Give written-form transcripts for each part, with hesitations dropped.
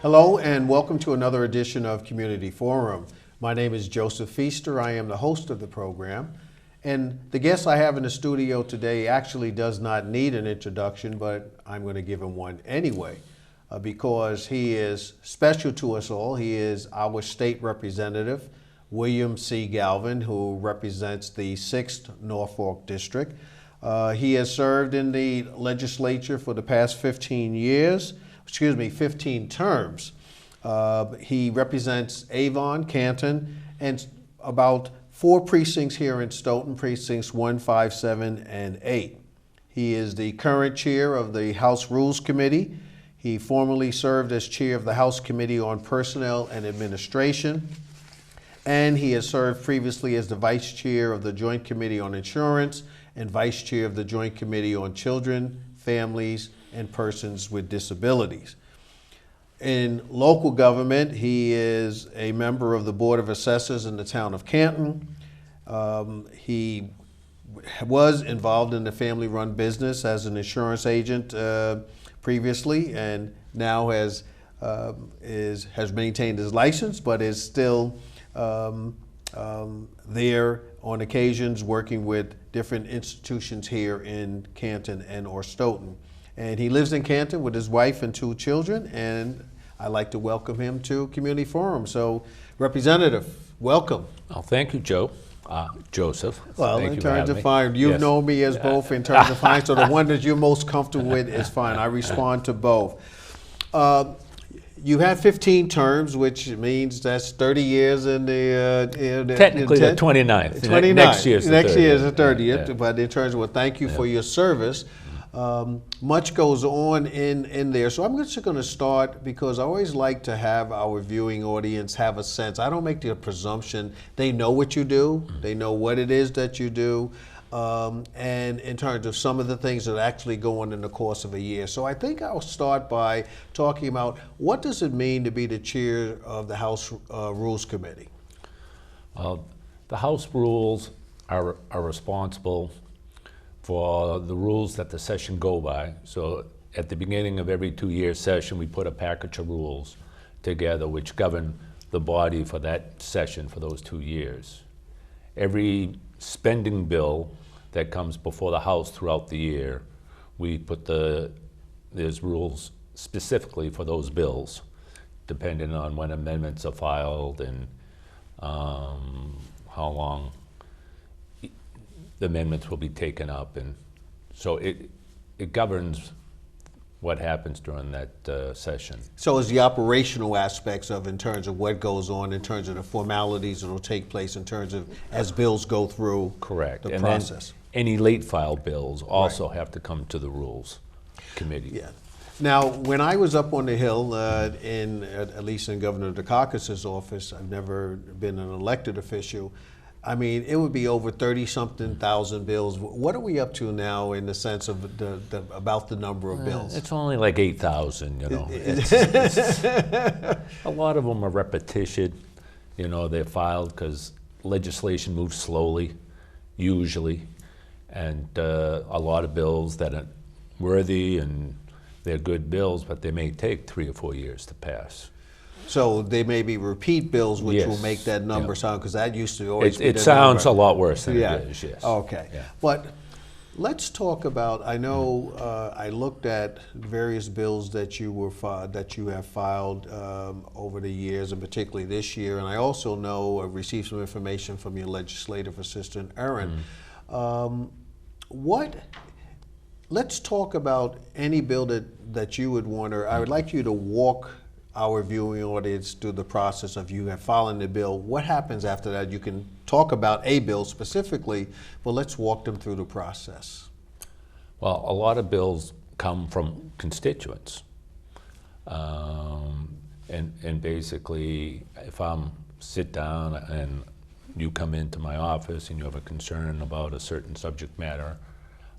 Hello and welcome to another edition of Community Forum. My name is Joseph Feaster. I am the host of the program. And the guest I have in the studio today actually does not need an introduction, but I'm going to give him one anyway because he is special to us all. He is our state representative, William C. Galvin, who represents the 6th Norfolk District. He has served in the legislature for the past 15 terms. He represents Avon, Canton, and about 4 precincts here in Stoughton, precincts 1, 5, 7, and 8. He is the current chair of the House Rules Committee. He formerly served as chair of the House Committee on Personnel and Administration. And he has served previously as the vice chair of the Joint Committee on Insurance and vice chair of the Joint Committee on Children, Families, and Persons with Disabilities. In local government, he is a member of the Board of Assessors in the town of Canton. He was involved in the family-run business as an insurance agent previously, and now has maintained his license, but is still there on occasions working with different institutions here in Canton and or Stoughton. And he lives in Canton with his wife and 2 children, and I'd like to welcome him to Community Forum. So, Representative, welcome. Oh, thank you, Joseph. Well, in terms of fine, you know me as both in terms of fine, so the one that you're most comfortable with is fine. I respond to both. You had 15 terms, which means that's 30 years in the... Technically the 29th. 29th. Next year is the 30th. Yeah. But in terms of, well, thank you for your service. Much goes on in there. So I'm just going to start because I always like to have our viewing audience have a sense. I don't make the presumption they know what you do. They know what it is that you do. And in terms of some of the things that actually go on in the course of a year. So I think I'll start by talking about what does it mean to be the chair of the House Rules Committee? The House Rules are responsible for the rules that the session go by. So at the beginning of every 2-year session, we put a package of rules together which govern the body for that session for those 2 years. Every spending bill that comes before the House throughout the year, we put there's rules specifically for those bills, depending on when amendments are filed and how long the amendments will be taken up, and so it governs what happens during that session. So it's the operational aspects of in terms of what goes on, in terms of the formalities that will take place in terms of as bills go through the process. Then any late file bills also have to come to the Rules Committee. Yeah. Now, when I was up on the Hill, at least in Governor Dukakis's office, I've never been an elected official. I mean, it would be over 30-something thousand bills. What are we up to now in the sense of about the number of bills? It's only like 8,000, you know. A lot of them are repetition. You know, they're filed because legislation moves slowly, usually. And a lot of bills that are worthy and they're good bills, but they may take 3 or 4 years to pass. So they may be repeat bills, which will make that number sound, because that used to always be it sounds a lot worse than it is, yes. Okay. Yeah. But let's talk about, I know I looked at various bills that you have filed over the years, and particularly this year, and I also know I received some information from your legislative assistant, Erin. Let's talk about any bill that you would want, or I would like you to walk our viewing audience through the process of you have filing the bill. What happens after that? You can talk about a bill specifically, but let's walk them through the process. Well, a lot of bills come from constituents. And basically, if I'm sit down and you come into my office and you have a concern about a certain subject matter,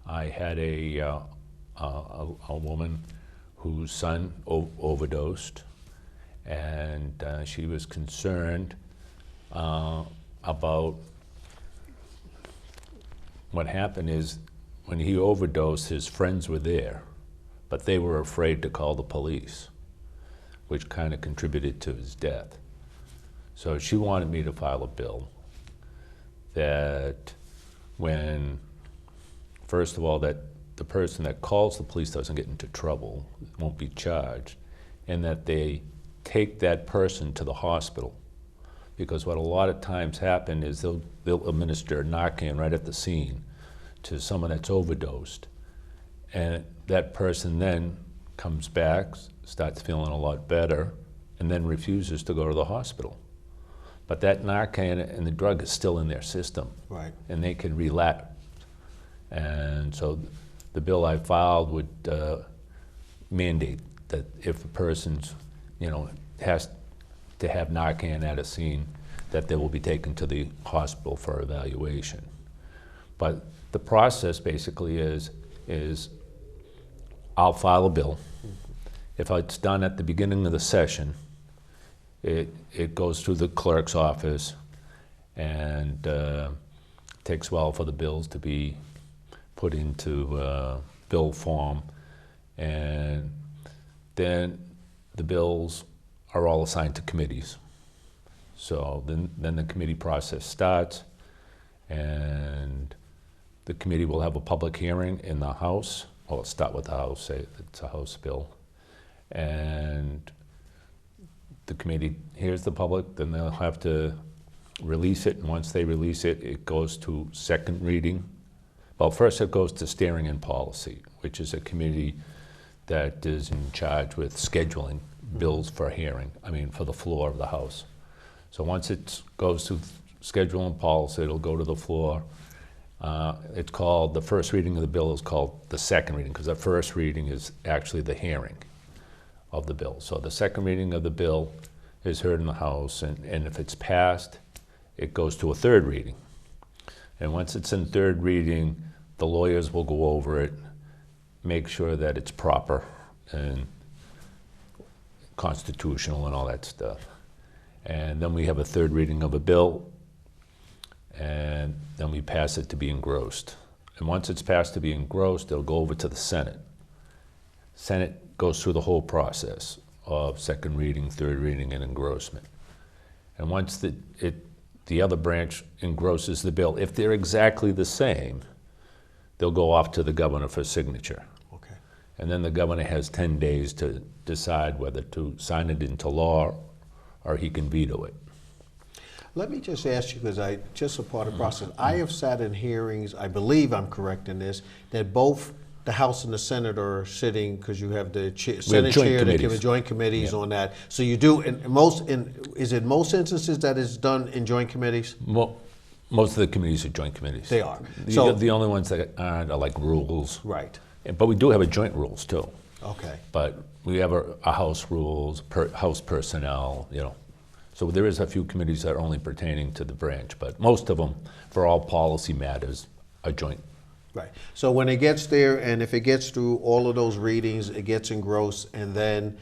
I had a woman whose son overdosed, and she was concerned about what happened is when he overdosed, his friends were there, but they were afraid to call the police. which kind of contributed to his death. So she wanted me to file a bill that when, first of all, that the person that calls the police doesn't get into trouble, won't be charged, and that they take that person to the hospital. Because what a lot of times happen is they'll administer Narcan right at the scene to someone that's overdosed. And that person then comes back, starts feeling a lot better, and then refuses to go to the hospital. But that Narcan and the drug is still in their system. Right. And they can relapse. And so the bill I filed would mandate that if a person's, has to have Narcan at a scene, that they will be taken to the hospital for evaluation. But the process basically is I'll file a bill. If it's done at the beginning of the session, it goes through the clerk's office, and takes a while for the bills to be put into bill form, and then the bills are all assigned to committees. So then the committee process starts, and the committee will have a public hearing in the House. Well, let's start with the House, say it's a House bill. And the committee hears the public, then they'll have to release it, and once they release it, it goes to second reading. Well, first it goes to steering and policy, which is a committee that is in charge with scheduling bills for hearing, for the floor of the House. So once it goes to schedule and policy, it'll go to the floor. It's called, the first reading of the bill is called the second reading, because the first reading is actually the hearing of the bill. So the second reading of the bill is heard in the House, and if it's passed, it goes to a third reading. And once it's in third reading, the lawyers will go over it, make sure that it's proper and constitutional and all that stuff. And then we have a third reading of a bill, and then we pass it to be engrossed. And once it's passed to be engrossed, it'll go over to the Senate. Senate goes through the whole process of second reading, third reading, and engrossment. And once the other branch engrosses the bill, if they're exactly the same, they'll go off to the governor for signature. Okay. And then the governor has 10 days to decide whether to sign it into law or he can veto it. Let me just ask you, because just a part of the process, I have sat in hearings, I believe I'm correct in this, that both the House and the Senate are sitting, because you have the Senate chair, they give joint committees on that. So you do, is it most instances that is done in joint committees? Most of the committees are joint committees. They are. So the only ones that aren't are like rules. Right. But we do have a joint rules too. Okay. But we have a House rules, House personnel, So there is a few committees that are only pertaining to the branch, but most of them, for all policy matters, are joint. Right. So when it gets there, and if it gets through all of those readings, it gets engrossed, and then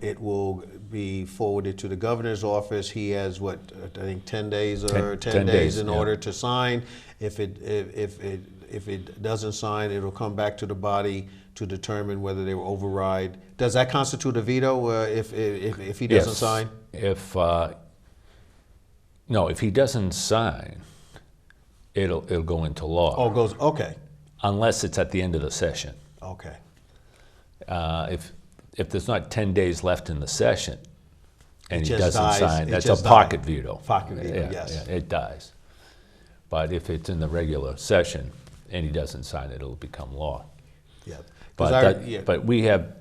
it will be forwarded to the governor's office. He has I think 10 days or 10 days in order to sign. If it doesn't sign, it'll come back to the body to determine whether they will override. Does that constitute a veto if he doesn't sign? If he doesn't sign, it'll go into law. Oh, it goes, okay. Unless it's at the end of the session. Okay. If there's not 10 days left in the session and he doesn't dies, sign, that's a pocket veto. Pocket veto, yes. Yeah, it dies. But if it's in the regular session and he doesn't sign it, it'll become law. Yeah. But we have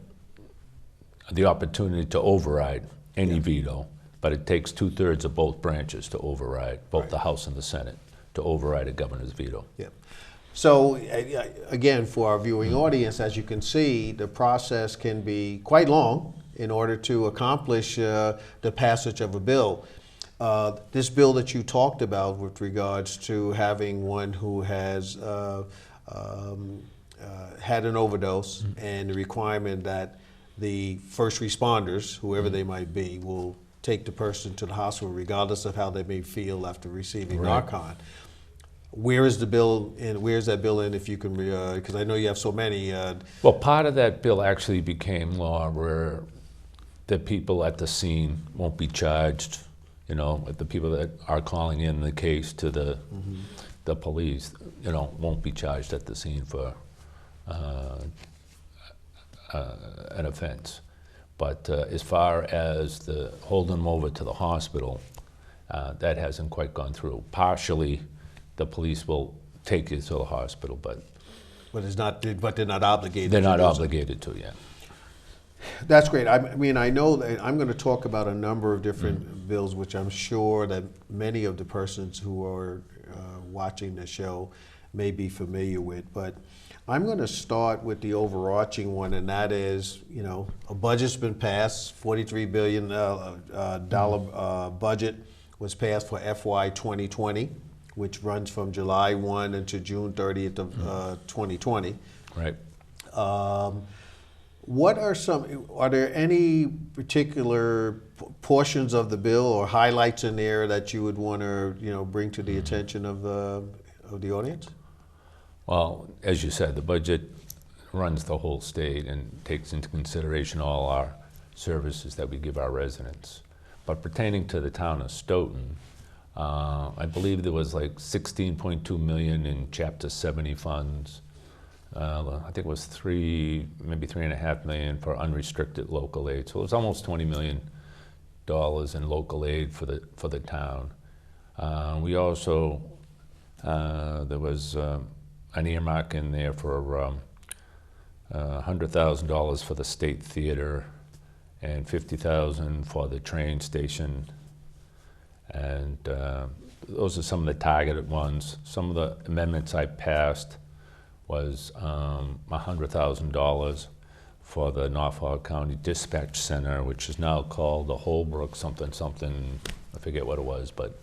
the opportunity to override any veto, but it takes 2/3 of both branches to override, both the House and the Senate, to override a governor's veto. Yeah. So again, for our viewing audience, as you can see, the process can be quite long in order to accomplish the passage of a bill. This bill that you talked about with regards to having one who has had an overdose, and the requirement that the first responders, whoever they might be, will take the person to the hospital regardless of how they may feel after receiving Narcan. Where is the bill in? Where is that bill in? If you can, because I know you have so many. Well, part of that bill actually became law where the people at the scene won't be charged, you know, the people that are calling in the case to the police, you know, won't be charged at the scene for an offense. But as far as the holding them over to the hospital, that hasn't quite gone through. Partially, the police will take you to the hospital, but they're not obligated. they're not to do so. obligated to, yeah. That's great. I mean, I know that I'm going to talk about a number of different bills, which I'm sure that many of the persons who are watching the show may be familiar with. But I'm going to start with the overarching one, and that is, you know, a budget's been passed. $43 billion budget was passed for FY 2020, which runs from July 1 until June 30th of 2020. Right. Are there any particular portions of the bill or highlights in there that you would want to, you know, bring to the attention of the audience? Well, as you said, the budget runs the whole state and takes into consideration all our services that we give our residents. But pertaining to the town of Stoughton, I believe there was like 16.2 million in Chapter 70 funds. I think it was maybe $3.5 million for unrestricted local aid. So it was almost $20 million in local aid for the town. We also, there was an earmark in there for $100,000 for the State Theater and $50,000 for the train station. And those are some of the targeted ones. Some of the amendments I passed was $100,000 for the Norfolk County Dispatch Center, which is now called the Holbrook something, I forget what it was, but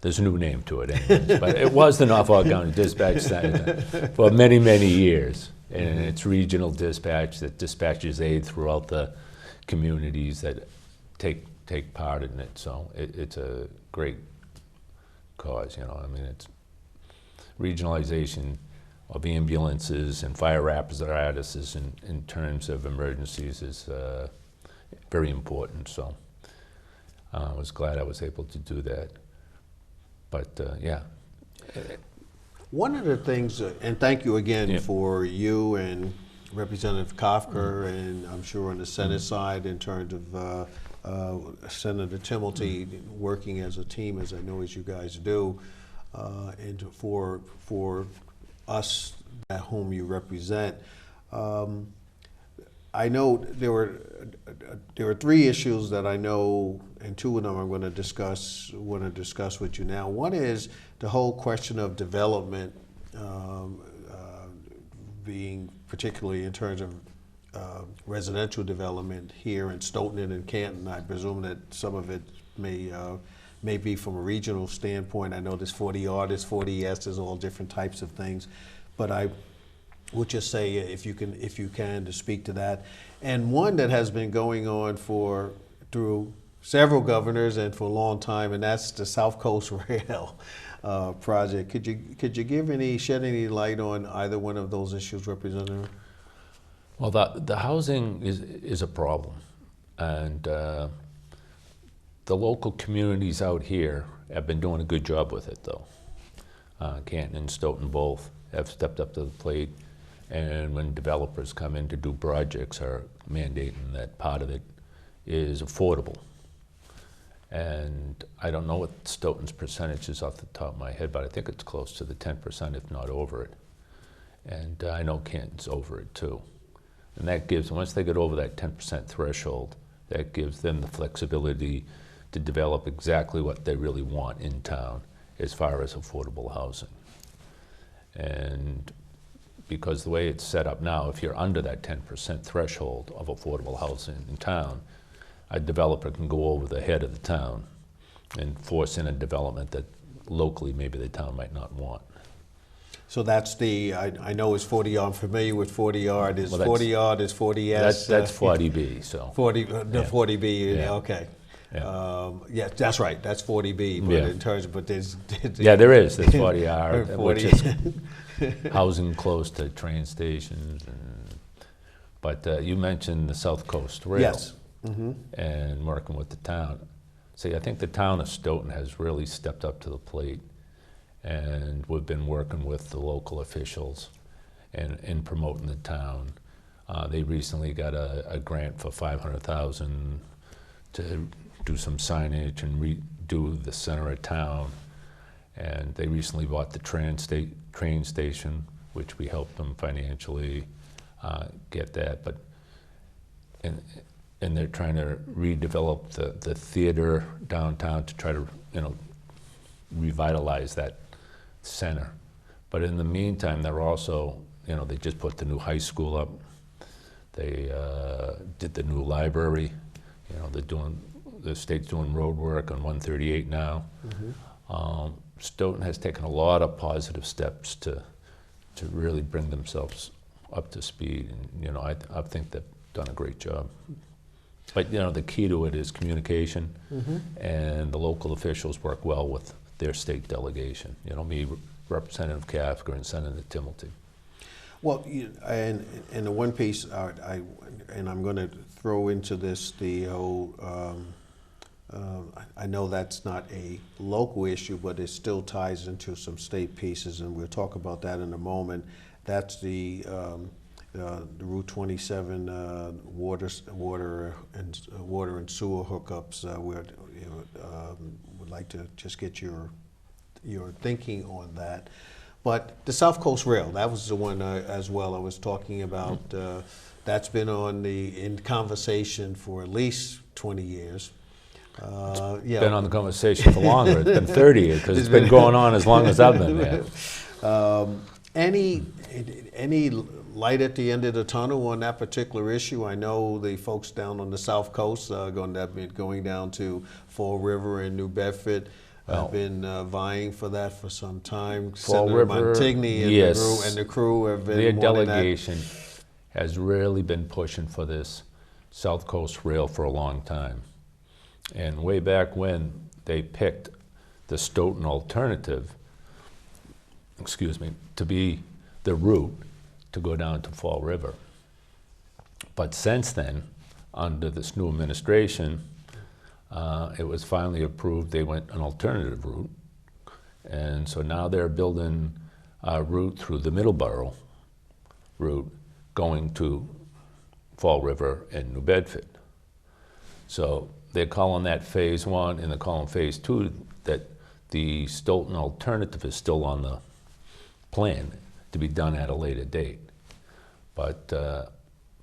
there's a new name to it anyways. But it was the Norfolk County Dispatch Center for many, many years. And it's regional dispatch that dispatches aid throughout the communities that take part in it. So it's a great cause, you know. I mean, it's regionalization of ambulances and fire apparatuses in terms of emergencies is very important. So I was glad I was able to do that. But yeah. One of the things, and thank you again for you and Representative Kafka, and I'm sure on the Senate side in terms of Senator Timilty working as a team, as I know as you guys do, and for us at whom you represent. I know there were three issues that I know, and two of them I'm going to discuss with you now. One is the whole question of development, being particularly in terms of residential development here in Stoughton and in Canton. I presume that some of it may be from a regional standpoint. I know there's 40R, there's 40S, there's all different types of things, but I would just say if you can to speak to that. And one that has been going on through several governors and for a long time, and that's the South Coast Rail project. Could you shed any light on either one of those issues, Representative? Well, the housing is a problem, and the local communities out here have been doing a good job with it, though. Canton and Stoughton both have stepped up to the plate, and when developers come in to do projects, are mandating that part of it is affordable. And I don't know what Stoughton's percentage is off the top of my head, but I think it's close to the 10%, if not over it. And I know Canton's over it too. And that gives, once they get over that 10% threshold, that gives them the flexibility to develop exactly what they really want in town as far as affordable housing. And because the way it's set up now, if you're under that 10% threshold of affordable housing in town, a developer can go over the head of the town and force in a development that locally maybe the town might not want. So that's I know it's 40R, I'm familiar with 40R, there's 40R, there's 40S. That's 40B, so. 40B, Yeah. Okay. Yeah. Yeah, that's right, that's 40B, but in terms of, but there's yeah, there's 40R, 40. which is housing close to train stations. But you mentioned the South Coast Rail. Yes. and working with the town. See, I think the town of Stoughton has really stepped up to the plate, and we've been working with the local officials and in promoting the town. They recently got a grant for $500,000 to do some signage and redo the center of town. And they recently bought the train station, which we helped them financially get that. But and they're trying to redevelop the theater downtown to try to revitalize that center. But in the meantime, they're also they just put the new high school up. They did the new library. The state's doing road work on 138 now. Stoughton has taken a lot of positive steps to really bring themselves up to speed, and I think they've done a great job. But the key to it is communication, and the local officials work well with their state delegation. Me, Representative Kafka, and Senator Timilty. Well, and the one piece, I'm going to throw into this the whole. I know that's not a local issue, but it still ties into some state pieces, and we'll talk about that in a moment. That's the Route 27 water and sewer hookups. Would like to just get your thinking on that. But the South Coast Rail, that was the one as well I was talking about. That's been in conversation for at least 20 years. Been on the conversation for longer. It's been 30 years because it's been going on as long as I've been there. Any light at the end of the tunnel on that particular issue? I know the folks down on the South Coast going down to Fall River and New Bedford. I've been vying for that for some time. Fall Senator River, Montigny and, yes. the crew have been Their wanting delegation has really been pushing for this South Coast Rail for a long time. And way back when they picked the Stoughton alternative, to be the route to go down to Fall River. But since then, under this new administration, it was finally approved they went an alternative route. And so now they're building a route through the Middleborough route going to Fall River and New Bedford. So they're calling that phase one, and they're calling phase two that the Stoughton alternative is still on the plan to be done at a later date. But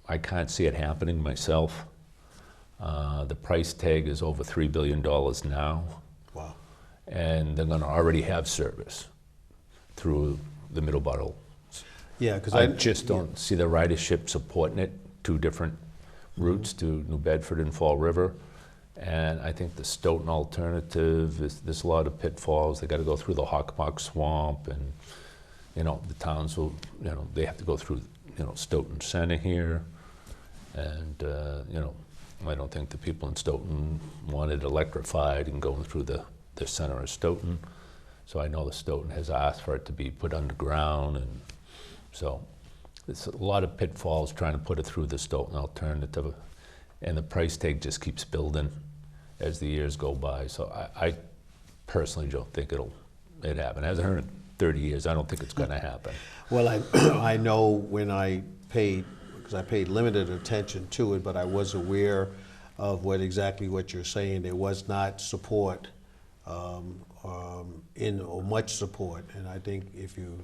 I can't see it happening myself. The price tag is over $3 billion now. Wow. And they're going to already have service through the Middleborough. Yeah, because I just don't see the ridership supporting it, two different routes to New Bedford and Fall River. And I think the Stoughton alternative, there's a lot of pitfalls. They got to go through the Hockomock Swamp, and the towns will, they have to go through, Stoughton Center here. And, I don't think the people in Stoughton want it electrified and going through the center of Stoughton. So I know the Stoughton has asked for it to be put underground, and so there's a lot of pitfalls trying to put it through the Stoughton alternative, and the price tag just keeps building as the years go by. So I personally don't think it happen. It hasn't happened in 30 years. I don't think it's going to happen. Well, I know when I paid, because I paid limited attention to it, but I was aware of exactly what you're saying. There was not support or much support, and I think if you,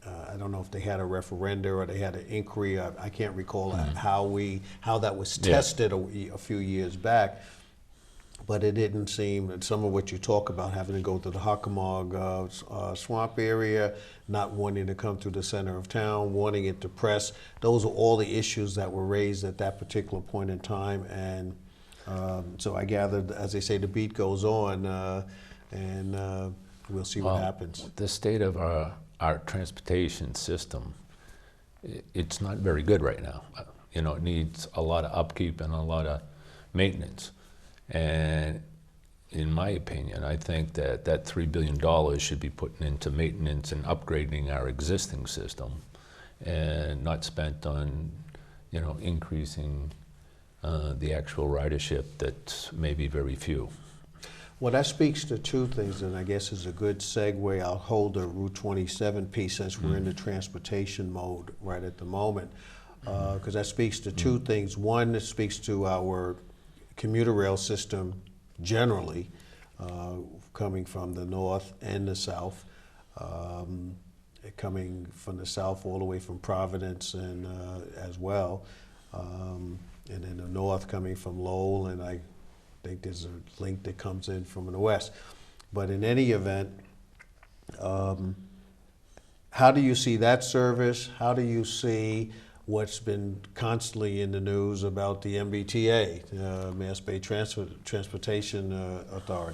I don't know if they had a referenda or they had an inquiry. I can't recall how that was tested a few years back. But it didn't seem, and some of what you talk about, having to go to the Hockomock Swamp area, not wanting to come through the center of town, wanting it to press, those are all the issues that were raised at that particular point in time. And so I gathered, as they say, the beat goes on, and we'll see what happens. The state of our transportation system, it's not very good right now. It needs a lot of upkeep and a lot of maintenance. And in my opinion, I think that $3 billion should be put into maintenance and upgrading our existing system, and not spent on, increasing the actual ridership that may be very few. Well, that speaks to two things, and I guess is a good segue. I'll hold the Route 27 piece since we're in the transportation mode right at the moment, because that speaks to two things. One, it speaks to our commuter rail system generally, coming from the north and the south, coming from the south all the way from Providence and as well, and then the north coming from Lowell, and I think there's a link that comes in from the west. But in any event, how do you see that service? How do you see what's been constantly in the news about the MBTA, Mass Bay Transportation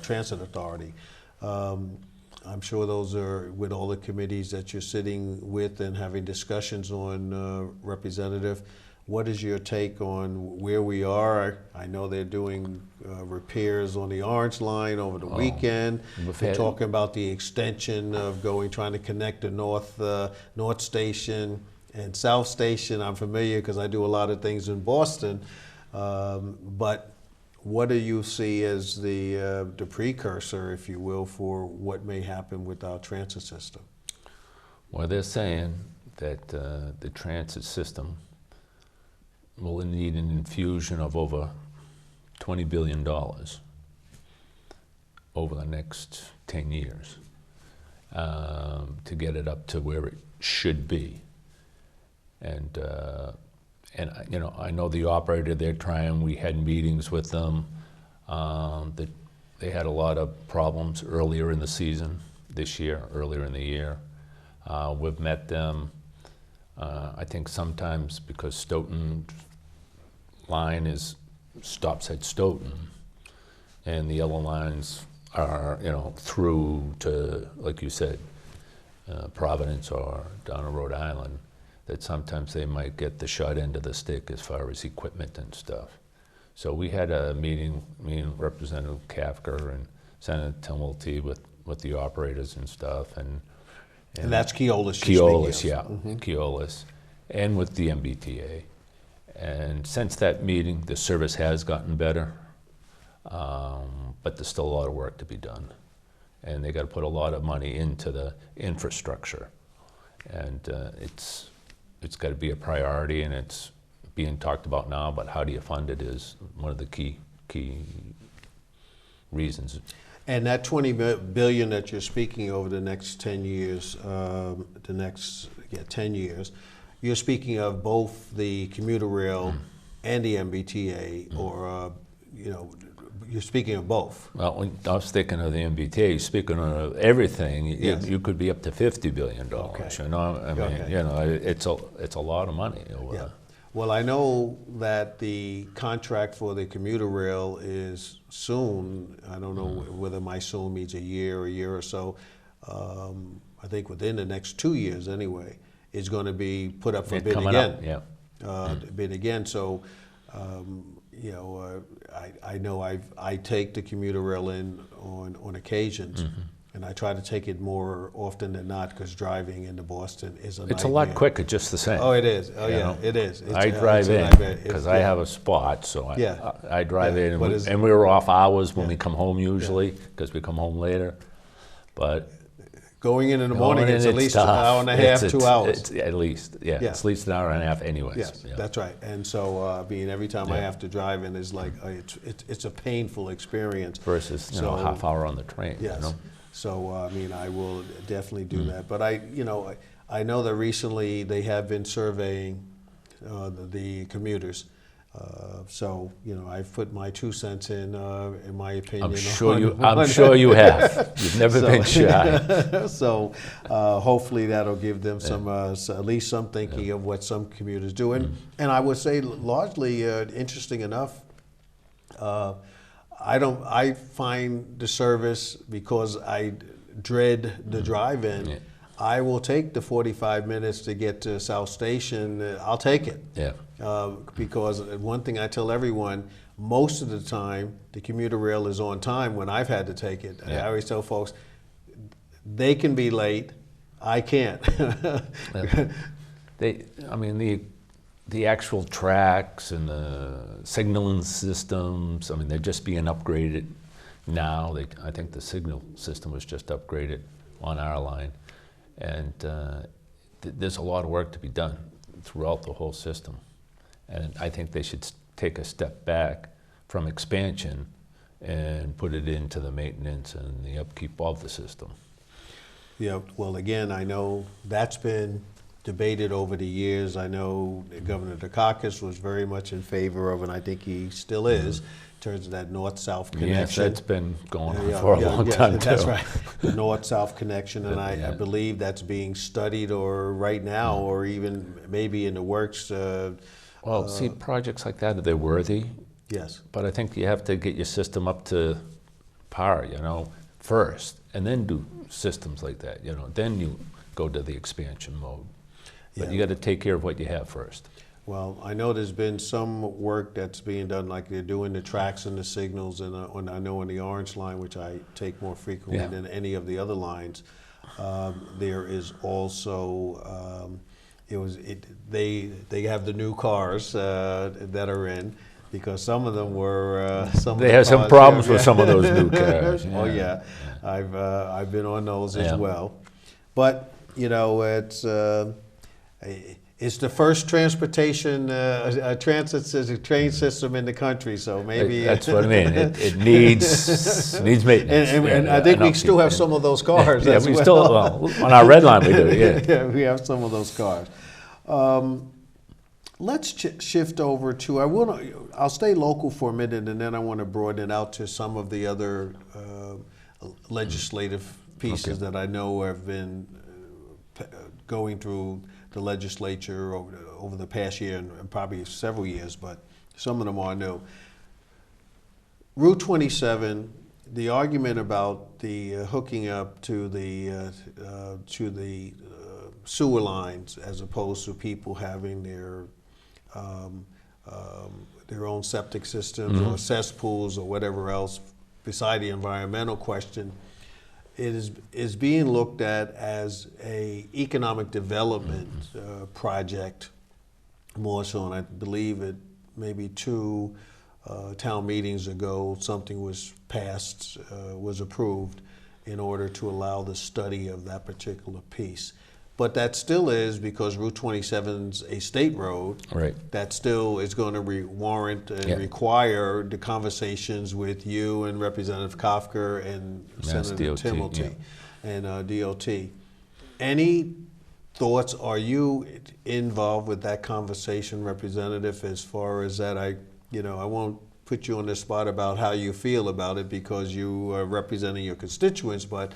Transit Authority? I'm sure those are with all the committees that you're sitting with and having discussions on, Representative. What is your take on where we are? I know they're doing repairs on the Orange Line over the weekend. They're talking about the extension of trying to connect the North Station and South Station. I'm familiar because I do a lot of things in Boston. But what do you see as the precursor, if you will, for what may happen with our transit system? Well, they're saying that the transit system will need an infusion of over $20 billion over the next 10 years to get it up to where it should be. And you know, I know the operator, they're trying, we had meetings with them, that they had a lot of problems earlier in the season, earlier in the year. We've met them. I think sometimes because Stoughton line stops at Stoughton, and the other lines are, you know, through to, like you said, Providence or down to Rhode Island, that sometimes they might get the short end of the stick as far as equipment and stuff. So we had a meeting, me and Representative Kafker and Senator Tumulty with the operators and stuff, and that's Keolis. Keolis, yeah, Keolis, and with the MBTA. And since that meeting, the service has gotten better, but there's still a lot of work to be done. And they got to put a lot of money into the infrastructure. And it's got to be a priority, and it's being talked about now, but how do you fund it is one of the key reasons. And that $20 billion that you're speaking over the next 10 years, 10 years, you're speaking of both the commuter rail and the MBTA, or you know, you're speaking of both. Well, when I was thinking of the MBTA, speaking of everything, you could be up to $50 billion. Okay. You know, I mean, you know, it's a lot of money. Yeah. Well, I know that the contract for the commuter rail is soon. I don't know whether my soon means a year or so. I think within the next 2 years anyway, it's going to be put up for bid again. Bid again. So, you know, I know I take the commuter rail in on occasions. And I try to take it more often than not because driving into Boston is a nightmare. It's a lot quicker, just the same. Oh, it is. Oh, yeah, know? it is. I drive in because I have a spot, so I drive in, and we're off hours when we come home usually because we come home later. But going in the morning, it's at least an hour and a half, 2 hours. It's at least, it's at least an hour and a half anyways. Yes, that's right. And so, every time I have to drive in is like, it's a painful experience. Versus, you know, a half hour on the train. Yes. You know? So, I will definitely do that. But I know that recently they have been surveying the commuters. So, I've put my 2 cents in my opinion. I'm sure you have. You've never been shy. So, hopefully that'll give them some, at least some thinking of what some commuters do. And I would say largely, interesting enough, I find the service, because I dread the drive-in. Yeah. I will take the 45 minutes to get to South Station. I'll take it. Yeah. Because one thing I tell everyone, most of the time, the commuter rail is on time when I've had to take it. Yeah. I always tell folks, they can be late, I can't. the actual tracks and the signaling systems, I mean, they're just being upgraded now. I think the signal system was just upgraded on our line. And there's a lot of work to be done throughout the whole system. And I think they should take a step back from expansion and put it into the maintenance and the upkeep of the system. Yeah, well, again, I know that's been debated over the years. I know Governor Dukakis was very much in favor of, and I think he still is, in terms of that north-south connection. Yes, that's been going on for a long time, too. That's right, the north-south connection, and I believe that's being studied or right now, or even maybe in the works. Well, see, projects like that, they're worthy. Yes. But I think you have to get your system up to par, first, and then do systems like that, then you go to the expansion mode. But you got to take care of what you have first. Well, I know there's been some work that's being done, like they're doing the tracks and the signals, and I know on the Orange line, which I take more frequently than any of the other lines, there is also, they have the new cars that are in, because some of them were they had some problems with some of those new cars. Oh yeah, I've been on those as well, but it's the first transportation train system in the country, so maybe that's what I mean. It needs maintenance, and I think we still have some of those cars. Yeah, we still on our red line we do. Yeah, yeah, we have some of those cars. Let's shift over to, I'll stay local for a minute, and then I want to broaden it out to some of the other legislative pieces that I know have been going through the legislature over the past year and probably several years, but some of them are new. Route 27, the argument about the hooking up to the sewer lines as opposed to people having their own septic systems or cesspools or whatever else, beside the environmental question, it is being looked at as a economic development project more so, and I believe it maybe 2 town meetings ago something was passed, was approved in order to allow the study of that particular piece. But that still is, because Route 27's a state road, right, that still is going to warrant and require the conversations with you and Representative Kafker and Senator Timilty and DOT. Any thoughts? Are you involved with that conversation, Representative, as far as that? I won't put you on the spot about how you feel about it because you are representing your constituents, but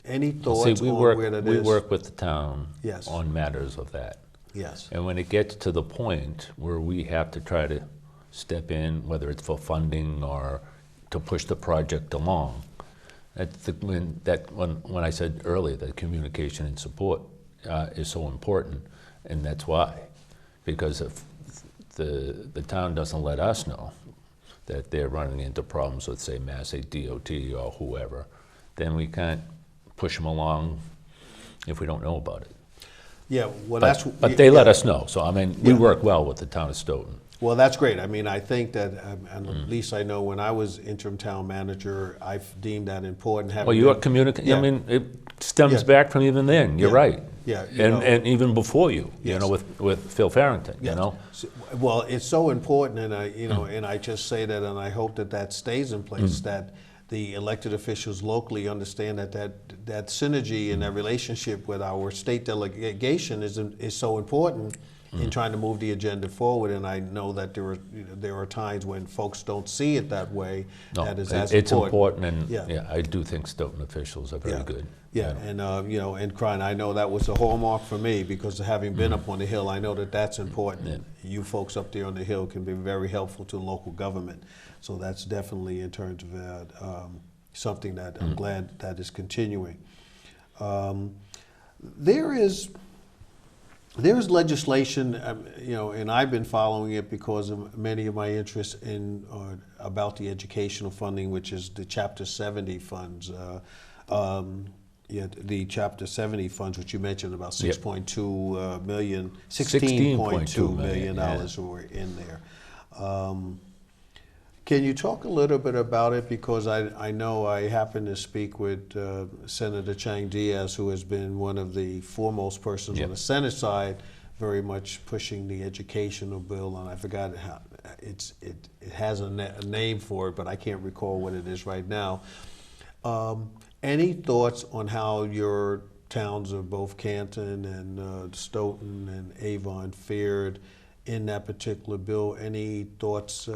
any thoughts on where that is? We work with the town on matters of that. Yes. And when it gets to the point where we have to try to step in, whether it's for funding or to push the project along, when I said earlier that communication and support is so important, and that's why. Because if the town doesn't let us know that they're running into problems with, say, Mass DOT or whoever, then we can't push them along if we don't know about it. Yeah, well, but they let us know. So I mean, we work well with the town of Stoughton. Well, that's great. I mean, I think that, at least I know when I was interim town manager, I deemed that important. Well, you are communicating. I mean, it stems back from even then. You're right. Yeah, and even before you, with Phil Farrington, Well, it's so important, and and I just say that, and I hope that stays in place. That the elected officials locally understand that synergy and that relationship with our state delegation is so important in trying to move the agenda forward. And I know that there are times when folks don't see it that way. No, that is it's important, and I do think Stoughton officials are very good. Yeah, and and Cron, I know that was a hallmark for me because having been up on the Hill, I know that's important. You folks up there on the Hill can be very helpful to local government. So that's definitely in terms of something that I'm glad that is continuing. There's legislation, and I've been following it because of many of my interests in about the educational funding, which is the Chapter 70 funds. Yeah, the Chapter 70 funds, which you mentioned, about Yep. 6.2 million, $16.2 $16.2 million yeah. were in there. Can you talk a little bit about it? Because I know I happened to speak with Senator Chang Diaz, who has been one of the foremost persons Yep. on the Senate side, very much pushing the educational bill, and I forgot how it has a name for it, but I can't recall what it is right now. Any thoughts on how your towns of both Canton and Stoughton and Avon fared in that particular bill? Any thoughts,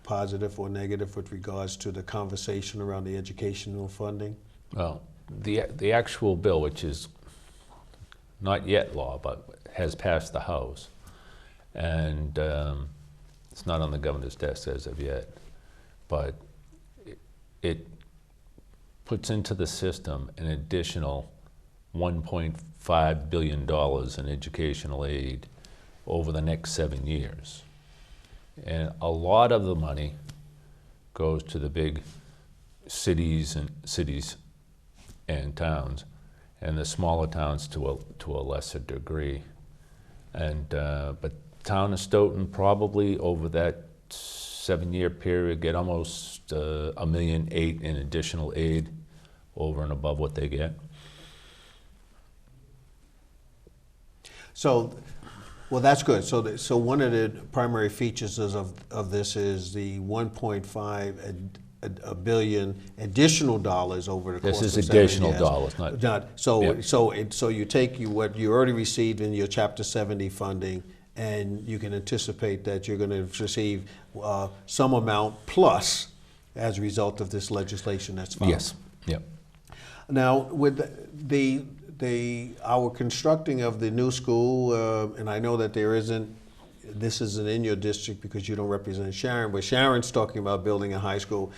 positive or negative, with regards to the conversation around the educational funding? Well, the actual bill, which is not yet law, but has passed the House, and it's not on the governor's desk as of yet, but it puts into the system an additional $1.5 billion in educational aid over the next 7 years. And a lot of the money goes to the big cities and towns, and the smaller towns to a lesser degree. And but town of Stoughton probably over that 7-year period get almost $1.8 million in additional aid over and above what they get. So, well, that's good. So one of the primary features of this is the 1.5 billion additional dollars over the course of 7 years. This is additional dollars, not so. Yep. So you take what you already received in your Chapter 70 funding, and you can anticipate that you're going to receive some amount plus as a result of this legislation that's filed. Yes. Yep. Now, with our constructing of the new school, and I know that this isn't in your district because you don't represent Sharon, but Sharon's talking about building a high school.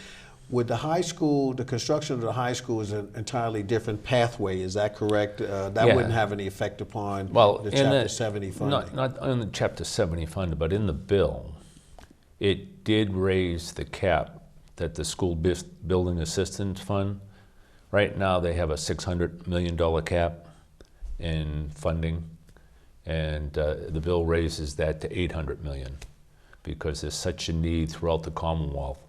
With the high school, the construction of the high school is an entirely different pathway, is that correct? That Yeah. wouldn't have any effect upon the in Chapter 70 funding? Not on the Chapter 70 funding, but in the bill, it did raise the cap that the school building assistance fund. Right now, they have a $600 million cap in funding, and the bill raises that to $800 million because there's such a need throughout the Commonwealth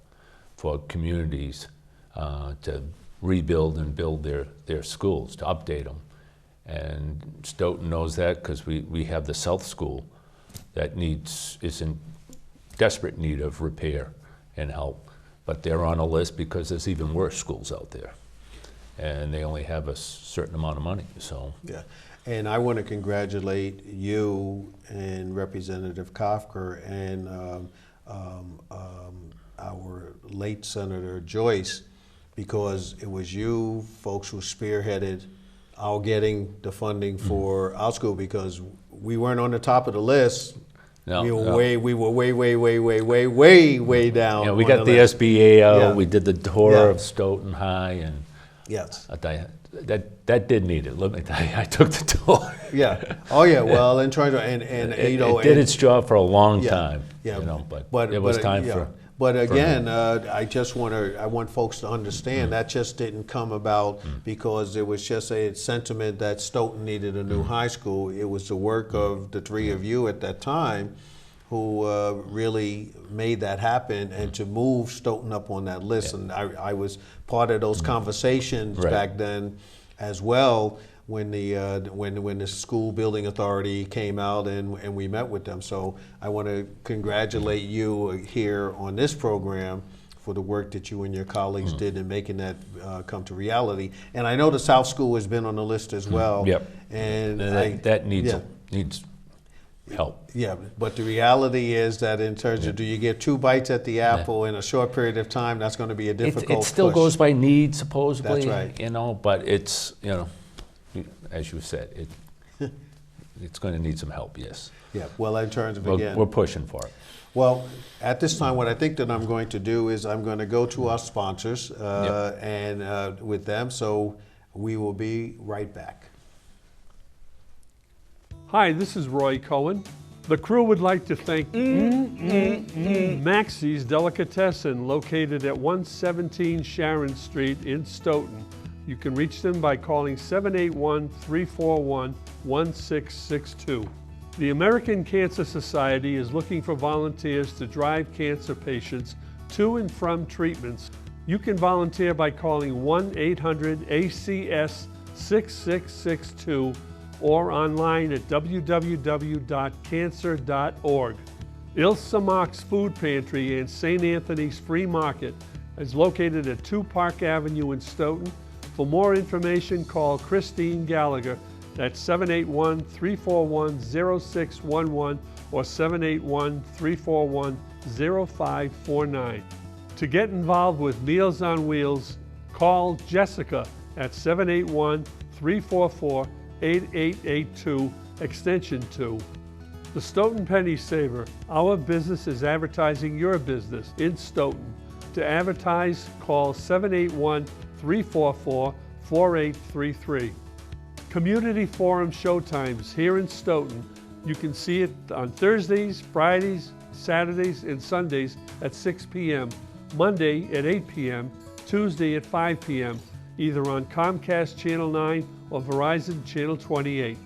for communities to rebuild and build their schools, to update them. And Stoughton knows that because we have the South School that is in desperate need of repair and help, but they're on a list because there's even worse schools out there, and they only have a certain amount of money. So yeah, and I want to congratulate you and Representative Kafker and our late Senator Joyce, because it was you folks who spearheaded our getting the funding for our school, because we weren't on the top of the list. No, we were no. way down. Yeah, we on got the list. SBAO. Yeah. We did the tour Yeah. of Stoughton High, and Yes. that did need it. Let me tell you, I took the tour. Yeah. Oh yeah. Well, and trying to It did its job for a long time. Yeah. But it was time yeah. for. But again, I want folks to understand that just didn't come about because it was just a sentiment that Stoughton needed a new high school. It was the work of the three of you at that time who really made that happen, and to move Stoughton up on that list. Yeah. And I was part of those conversations Right. back then as well, when the school building authority came out and we met with them. So I want to congratulate you here on this program for the work that you and your colleagues did in making that come to reality. And I know the South School has been on the list as well. Yep. And That needs help. yeah, but the reality is that in terms of do you get 2 bites at the apple in a short period of time, that's going to be a difficult It still push. goes by need, supposedly. That's right. But it's, as you said, it's going to need some help, yes. Yeah, well, in terms of, We're pushing for it. Well, at this time, what I think that I'm going to do is I'm going to go to our sponsors and with them, so we will be right back. Hi, this is Roy Cohen. The crew would like to thank Maxie's Delicatessen, located at 117 Sharon Street in Stoughton, You can reach them by calling 781-341-1662. The American Cancer Society is looking for volunteers to drive cancer patients to and from treatments. You can volunteer by calling 1-800-ACS-6662 or online at www.cancer.org. Ilsa Mark's Food Pantry and St. Anthony's Free Market is located at 2 Park Avenue in Stoughton. For more information, call Christine Gallagher at 781-341-0611 or 781-341-0549. To get involved with Meals on Wheels, call Jessica at 781-344-8882, extension 2. The Stoughton Penny Saver. Our business is advertising your business in Stoughton. To advertise, call 781-344-4833. Community Forum showtimes here in Stoughton. You can see it on Thursdays, Fridays, Saturdays, and Sundays at 6 p.m., Monday at 8 p.m., Tuesday at 5 p.m., either on Comcast Channel 9 or Verizon Channel 28.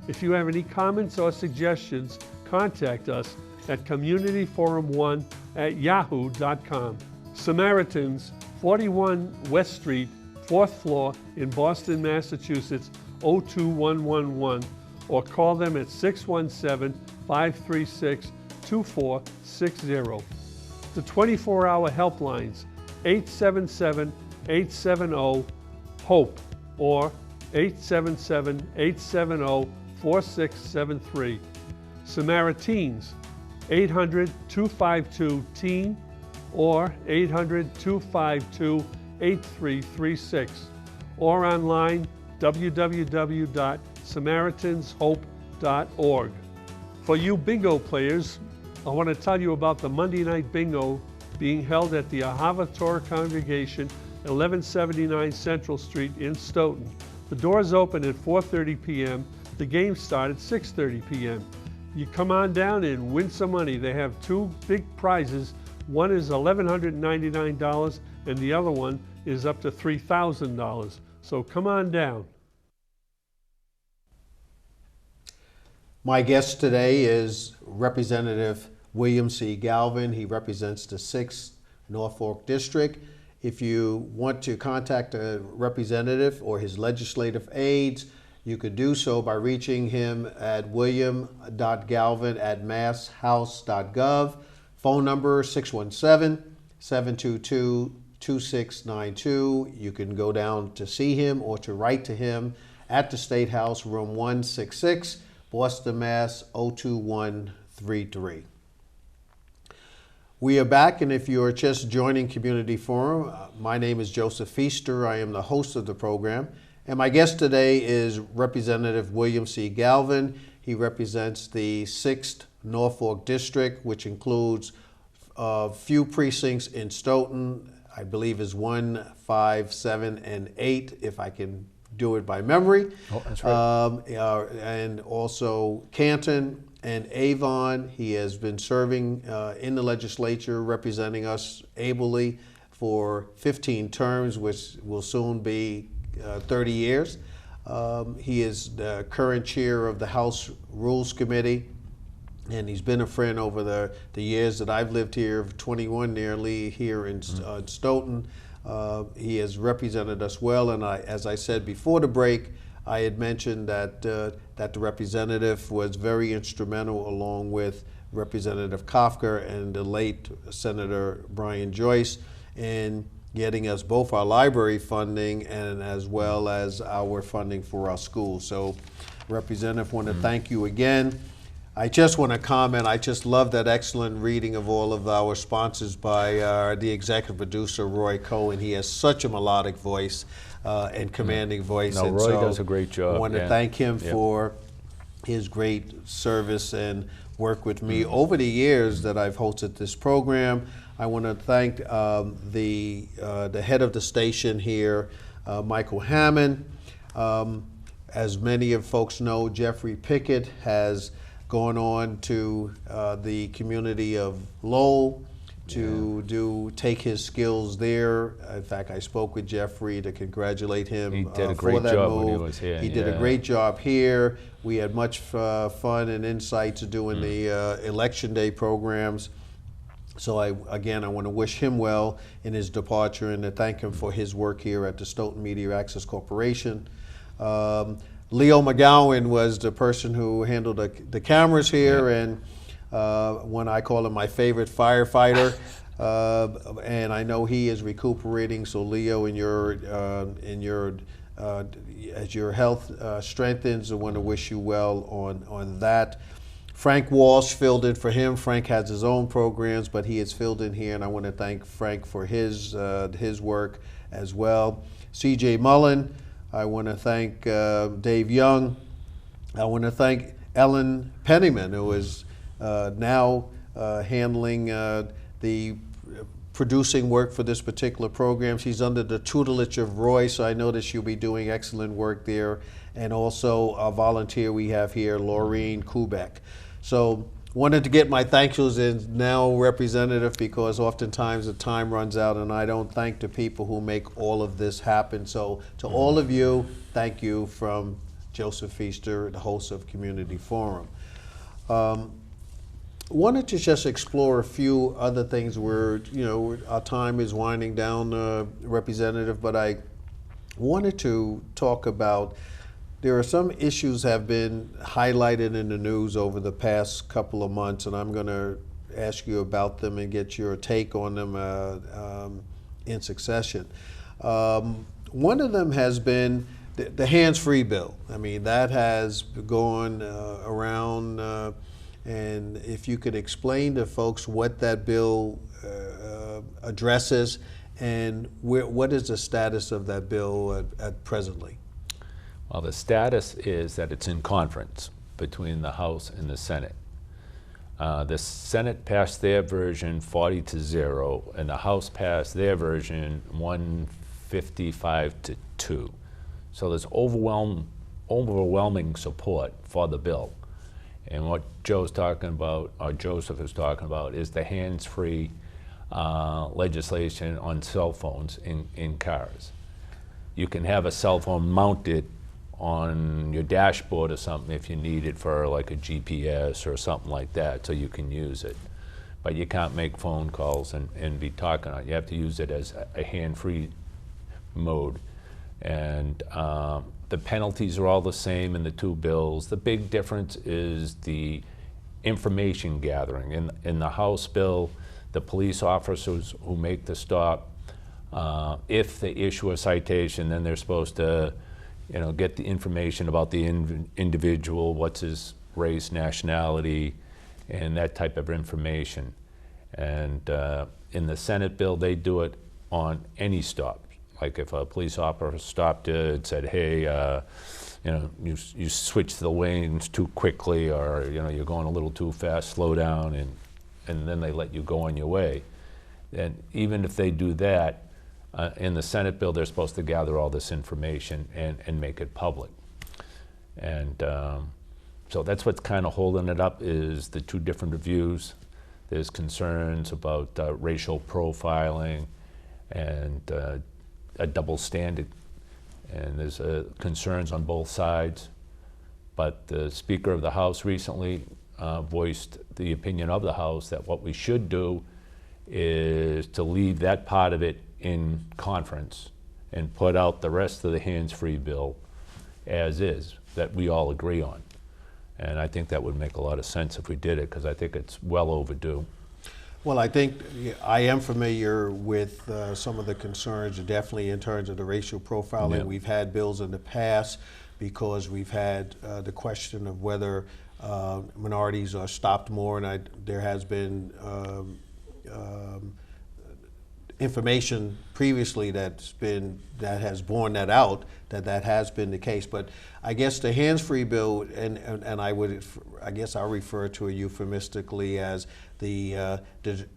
If you have any comments or suggestions, contact us at communityforum1@yahoo.com. Samaritans, 41 West Street, 4th floor in Boston, Massachusetts, 02111, or call them at 617-536-2460. The 24-hour helplines, 877-870-HOPE or 877-870-4673. Samaritans, 800-252-TEEN or 800-252-8336, or online www.samaritans.hope.org. For you bingo players, I want to tell you about the Monday night bingo being held at the Ahava Torah Congregation, 1179 Central Street in Stoughton. The doors open at 4:30 p.m. The games start at 6:30 p.m. You come on down and win some money. They have 2 big prizes. One is $1,199 and the other one is up to $3,000. So come on down. My guest today is Representative William C. Galvin. He represents the 6th Norfolk District. If you want to contact a representative or his legislative aides, you could do so by reaching him at william.galvin@masshouse.gov. Phone number 617-722-2692. You can go down to see him or to write to him at the State House, room 166, Boston, Mass. 02133. We are back, and if you're just joining Community Forum, my name is Joseph Feaster. I am the host of the program, and my guest today is Representative William C. Galvin. He represents the 6th Norfolk District, which includes a few precincts in Stoughton. I believe is 1, 5, 7, and 8, if I can do it by memory. Oh, that's right. And also Canton and Avon. He has been serving in the legislature, representing us ably for 15 terms, which will soon be 30 years. He is the current chair of the House Rules Committee, and he's been a friend over the years that I've lived here, 21 nearly, here in Stoughton. He has represented us well, and as I said before the break, I had mentioned that the representative was very instrumental, along with Representative Kafka and the late Senator Brian Joyce, in getting us both our library funding and as well as our funding for our schools. So, Representative, I want to thank you again. I just want to comment, I just love that excellent reading of all of our sponsors by the executive producer, Roy Cohen. He has such a melodic voice and commanding voice. No, and Roy so does a great job. I want to thank him for his great service and work with me over the years that I've hosted this program. I want to thank the head of the station here, Michael Hammond. As many of folks know, Jeffrey Pickett has gone on to the community of Lowell to take his skills there. In fact, I spoke with Jeffrey to congratulate him He did a for great that job move. when he was here. He did a yeah. great job here. We had much fun and insights doing the election day programs. So I want to wish him well in his departure and to thank him for his work here at the Stoughton Media Access Corporation. Leo McGowan was the person who handled the cameras here, and when I call him my favorite firefighter, and I know he is recuperating. So Leo, as your health strengthens, I want to wish you well on that. Frank Walsh filled in for him. Frank has his own programs, but he is filled in here, and I want to thank Frank for his work as well. C.J. Mullen, I want to thank Dave Young. I want to thank Ellen Pennyman, who is now handling the producing work for this particular program. She's under the tutelage of Roy, so I know that she'll be doing excellent work there. And also a volunteer we have here, Laureen Kubek. So wanted to get my thank yous in now, Representative, because oftentimes the time runs out and I don't thank the people who make all of this happen. So to all of you, thank you from Joseph Feaster, the host of Community Forum. Wanted to just explore a few other things where, our time is winding down, Representative, but I wanted to talk about, there are some issues have been highlighted in the news over the past couple of months, and I'm going to ask you about them and get your take on them in succession. One of them has been the hands-free bill. I mean, that has gone around, and if you could explain to folks what that bill addresses and what is the status of that bill at presently? Well, the status is that it's in conference between the House and the Senate. The Senate passed their version 40-0, and the House passed their version 155-2. So there's overwhelming support for the bill. And what Joe's talking about, or Joseph is talking about, is the hands-free legislation on cell phones in cars. You can have a cell phone mounted on your dashboard or something if you need it for like a GPS or something like that, so you can use it. But you can't make phone calls and be talking on it. You have to use it as a hand-free mode. And the penalties are all the same in the two bills. The big difference is the information gathering. In the House bill, the police officers who make the stop, if they issue a citation, then they're supposed to get the information about the individual, what's his race, nationality, and that type of information. And in the Senate bill, they do it on any stop. Like if a police officer stopped you and said, hey, you switched the lanes too quickly, or you're going a little too fast, slow down, and then they let you go on your way. And even if they do that, in the Senate bill, they're supposed to gather all this information and make it public. And so that's what's kind of holding it up, is the two different reviews. There's concerns about racial profiling and a double standard. And there's concerns on both sides. But the Speaker of the House recently voiced the opinion of the House that what we should do is to leave that part of it in conference and put out the rest of the hands-free bill as is, that we all agree on. And I think that would make a lot of sense if we did it, because I think it's well overdue. Well, I think I am familiar with some of the concerns, definitely in terms of the racial profiling. Yeah. We've had bills in the past because we've had the question of whether minorities are stopped more, and there has been information previously that has borne that out, that has been the case. But I guess the hands-free bill, and I guess I'll refer to it euphemistically as the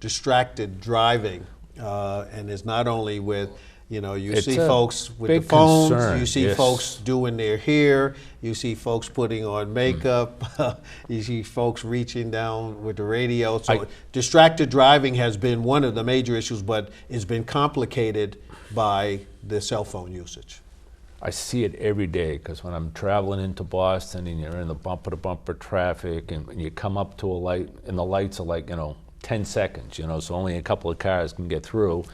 distracted driving, and it's not only with You know, you It's see a folks with the big phones, concern, you see yes. folks doing their hair, you see folks putting on makeup, you see folks reaching down with the radio. So distracted driving has been one of the major issues, but it's been complicated by the cell phone usage. I see it every day because when I'm traveling into Boston and you're in the bumper-to-bumper traffic and you come up to a light and the lights are like, 10 seconds, so only a couple of cars can get through.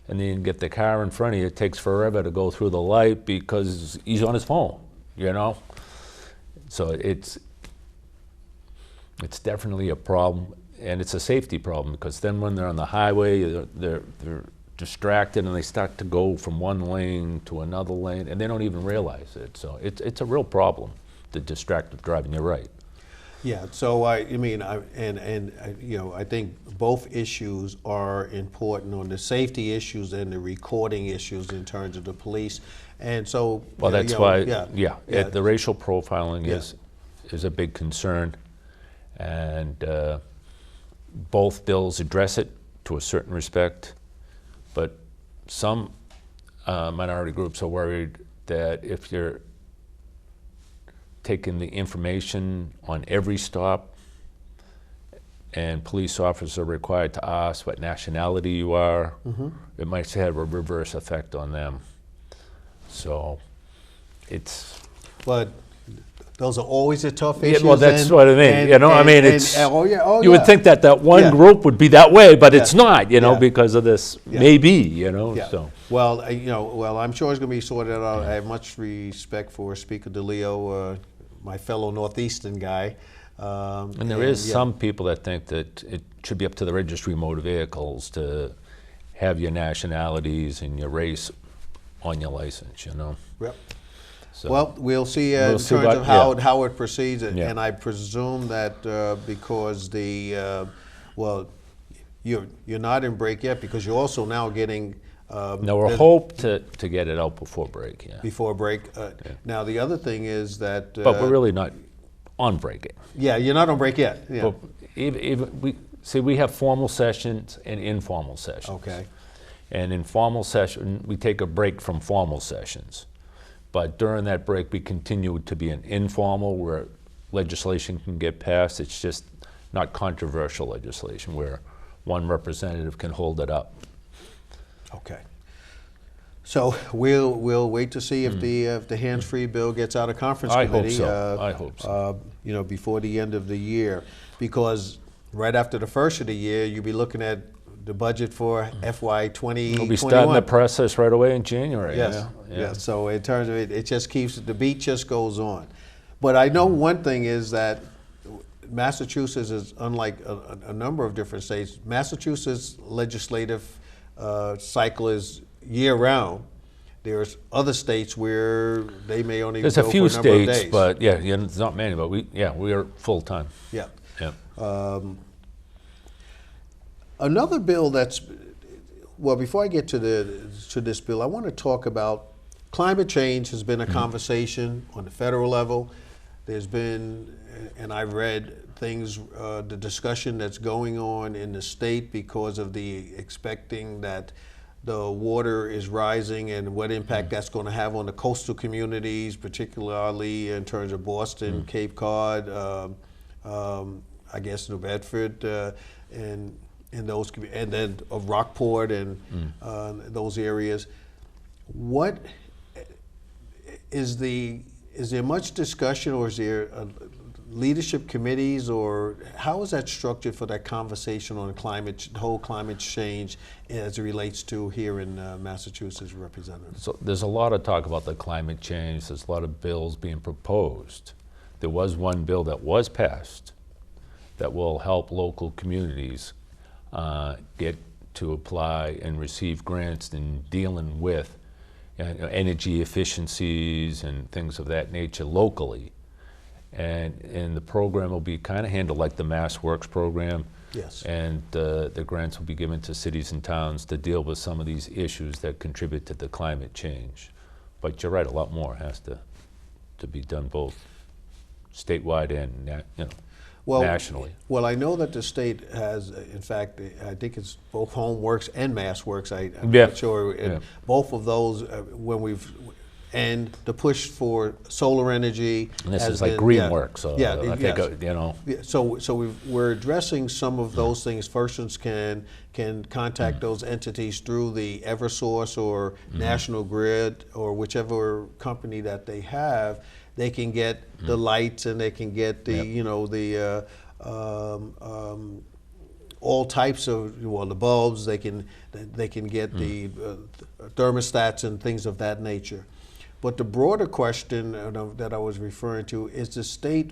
And then you get the car in front of you, it takes forever to go through the light because he's on his phone, So it's definitely a problem, and it's a safety problem because then when they're on the highway, they're distracted and they start to go from one lane to another lane, and they don't even realize it. So it's a real problem, the distracted driving. You're right. Yeah, so I think both issues are important on the safety issues and the recording issues in terms of the police, and so. Well, that's why. The racial profiling is a big concern, and both bills address it to a certain respect, but some minority groups are worried that if you're taking the information on every stop, and police officers are required to ask what nationality you are, it might have a reverse effect on them. So it's... But those are always the tough issues. Yeah, well, that's what I mean. You would think that one group would be that way, but it's not, because of this, maybe, so. Well, I'm sure it's going to be sorted out. I have much respect for Speaker DeLeo, my fellow Northeastern guy. And there is some people that think that it should be up to the registry of motor vehicles to have your nationalities and your race on your license, Yep. So well, we'll see in terms of how it proceeds, and I presume that because you're not in break yet because you're also now getting. No, we're hope to get it out before break. Yeah. Before break. Now the other thing is that. But we're really not on break yet. Yeah, you're not on break yet. Yeah. But we have formal sessions and informal sessions. Okay. And in formal session, we take a break from formal sessions. But during that break, we continue to be an informal where legislation can get passed. It's just not controversial legislation where one representative can hold it up. Okay. So we'll wait to see if the hands-free bill gets out of conference committee. I hope so. Before the end of the year, because right after the first of the year, you'll be looking at the budget for FY 2021. We'll be starting the process right away in January. Yes. Yeah. So in terms of it just keeps the beat just goes on. But I know one thing is that Massachusetts is unlike a number of different states. Massachusetts legislative cycle is year-round. There's other states where they may only There's go a few for a number of states, days. but it's not many. But we are full-time. Yeah. Yeah. Another bill before I get to this bill, I want to talk about climate change. Has been a conversation on the federal level. There's been, and I've read things, the discussion that's going on in the state because of the expecting that the water is rising and what impact that's going to have on the coastal communities, particularly in terms of Boston, Cape Cod, I guess New Bedford, and those, and then of Rockport and those areas. What is there much discussion, or is there leadership committees, or how is that structured for that conversation on the whole climate change as it relates to here in Massachusetts, Representative? So there's a lot of talk about the climate change. There's a lot of bills being proposed. There was one bill that was passed that will help local communities get to apply and receive grants in dealing with energy efficiencies and things of that nature locally. And the program will be kind of handled like the Mass Works program. Yes. And the grants will be given to cities and towns to deal with some of these issues that contribute to the climate change. But you're right, a lot more has to be done both statewide and nationally. Well, I know that the state has, in fact, I think it's both HomeWorks and MassWorks. I'm Yeah. not sure. Yeah. Both of those, and the push for solar energy. And this has is like been- Greenworks. So Yeah, I think, yes. you know. Yeah, so we're addressing some of those things. Persons can contact those entities through the EverSource or National Grid or whichever company that they have. They can get the lights and they can get the all types of the bulbs. They can get the thermostats and things of that nature. But the broader question that I was referring to is the state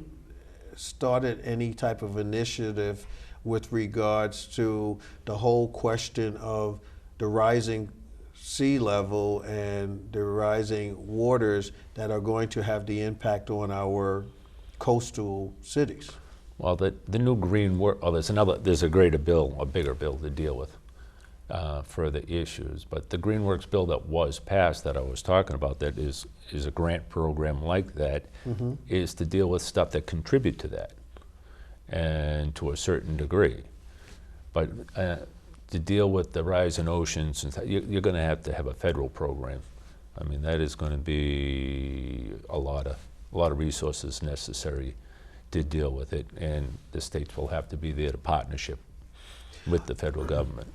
started any type of initiative with regards to the whole question of the rising sea level and the rising waters that are going to have the impact on our coastal cities. Well, the new green work. Oh, there's a bigger bill to deal with further issues. But the GreenWorks bill that was passed, that I was talking about, that is a grant program like that, is to deal with stuff that contribute to that, and to a certain degree. But to deal with the rise in oceans, you're going to have a federal program. I mean, that is going to be a lot of resources necessary to deal with it, and the states will have to be there to partnership with the federal government.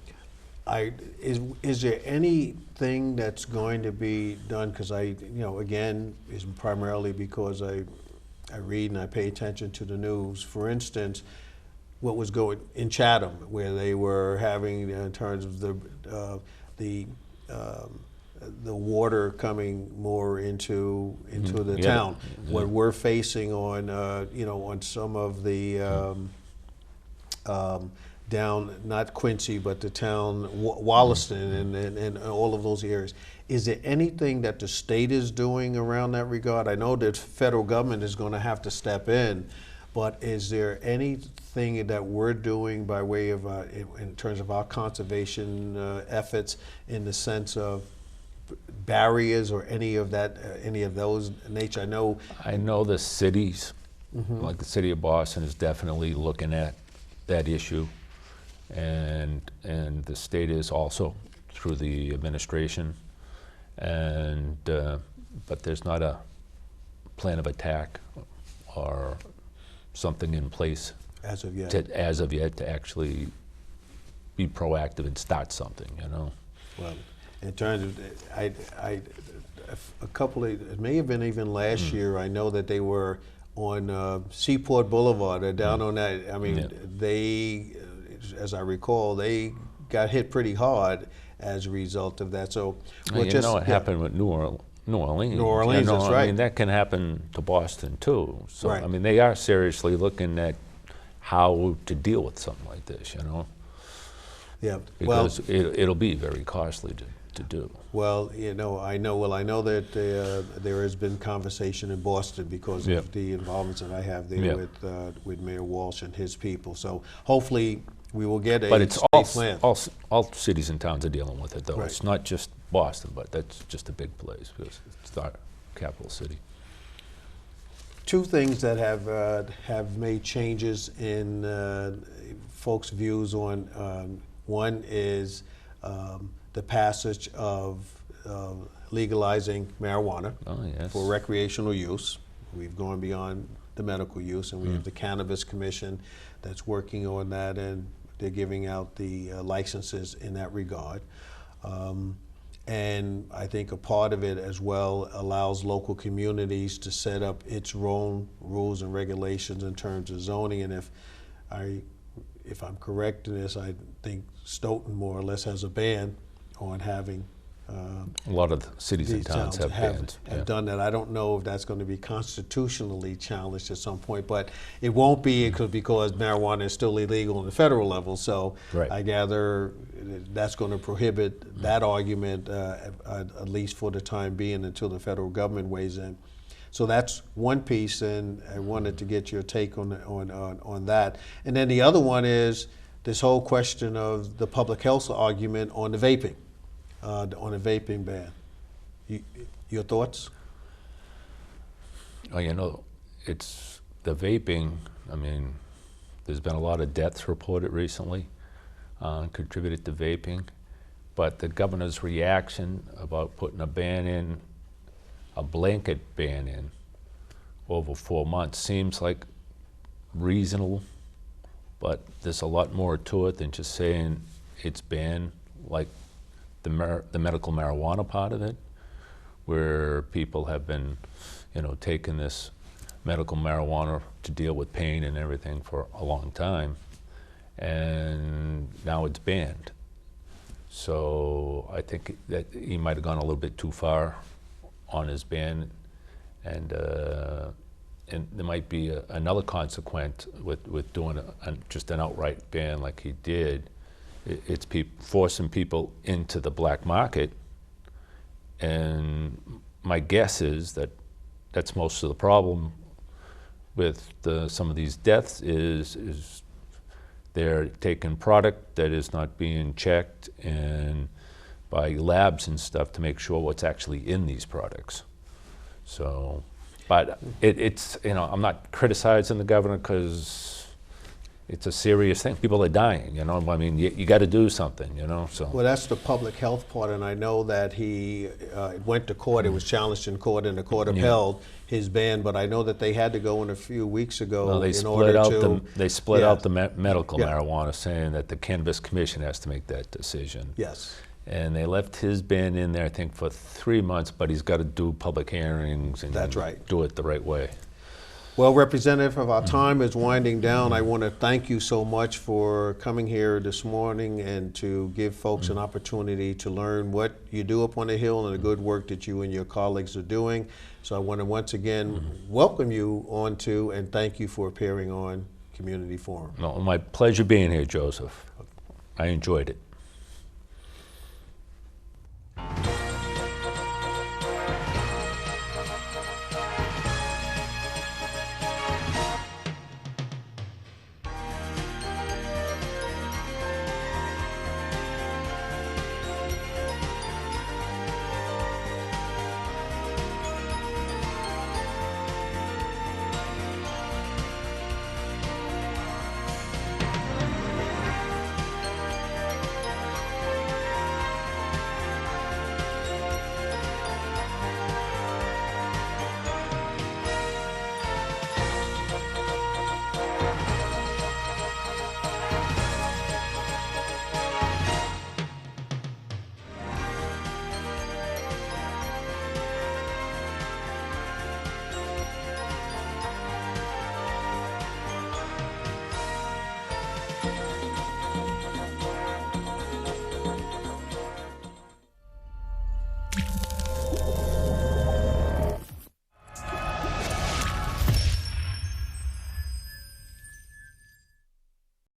Is there anything that's going to be done? Because again, is primarily because I read and I pay attention to the news. For instance, what was going in Chatham, where they were having in terms of the water coming more into the town. What we're facing on some of the down, not Quincy, but the town Wollaston and all of those areas. Is there anything that the state is doing around that regard? I know that federal government is going to have to step in, but is there anything that we're doing by way of, in terms of our conservation efforts, in the sense of barriers or any of those nature? I know the cities, like the city of Boston, is definitely looking at that issue, and the state is also through the administration, and but there's not a plan of attack or something in place as of yet to actually be proactive and start something. Well, in terms of, it may have been even last year, I know that they were on Seaport Boulevard, or down on that. I mean, they, as I recall, they got hit pretty hard as a result of that. So, it happened with New Orleans. New Orleans, that's right. I mean, that can happen to Boston too. So, right. I mean, they are seriously looking at how to deal with something like this, Yeah. Because it'll be very costly to do. Well, I know that there has been conversation in Boston because of the involvements that I have there with Mayor Walsh and his people. So hopefully we will get a state plan. All cities and towns are dealing with it, though. Right. It's not just Boston, but that's just a big place because it's our capital city. Two things that have made changes in folks' views on. One is the passage of legalizing marijuana for recreational use. We've gone beyond the medical use, and we have the Cannabis Commission that's working on that, and they're giving out the licenses in that regard. And I think a part of it as well allows local communities to set up its own rules and regulations in terms of zoning. And if I'm correct in this, I think Stoughton more or less has a ban on having. A lot of the cities and towns have bans. Have done that. I don't know if that's going to be constitutionally challenged at some point, but it won't be because marijuana is still illegal on the federal level. So I gather that's going to prohibit that argument, at least for the time being, until the federal government weighs in. So that's one piece, and I wanted to get your take on that. And then the other one is this whole question of the public health argument on the vaping. On a vaping ban. Your thoughts? Oh, it's the vaping. I mean, There's been a lot of deaths reported recently, contributed to vaping. But the governor's reaction about putting a ban in, a blanket ban in, over 4 months seems like reasonable, but there's a lot more to it than just saying it's banned, like the medical marijuana part of it, where people have been, taking this medical marijuana to deal with pain and everything for a long time, and now it's banned. So I think that he might have gone a little bit too far on his ban, and there might be another consequence with doing just an outright ban like he did. It's forcing people into the black market, and my guess is that that's most of the problem with some of these deaths is they're taking product that is not being checked and by labs and stuff to make sure what's actually in these products. So, but it's I'm not criticizing the governor because it's a serious thing. People are dying, I mean, you got to do something, so. Well, that's the public health part, and I know that he went to court. It was challenged in court, and the court upheld his ban. But I know that they had to go in a few weeks ago No, they in split order out to. they split out the medical Yeah. marijuana, saying that the Cannabis Commission has to make that decision. Yes. And they left his ban in there, I think, for 3 months, but he's got to do public hearings and That's right. do it the right way. Well, Representative, our time is winding down. I want to thank you so much for coming here this morning and to give folks an opportunity to learn what you do up on the Hill and the good work that you and your colleagues are doing. So I want to once again welcome you onto and thank you for appearing on Community Forum. No, my pleasure being here, Joseph. I enjoyed it.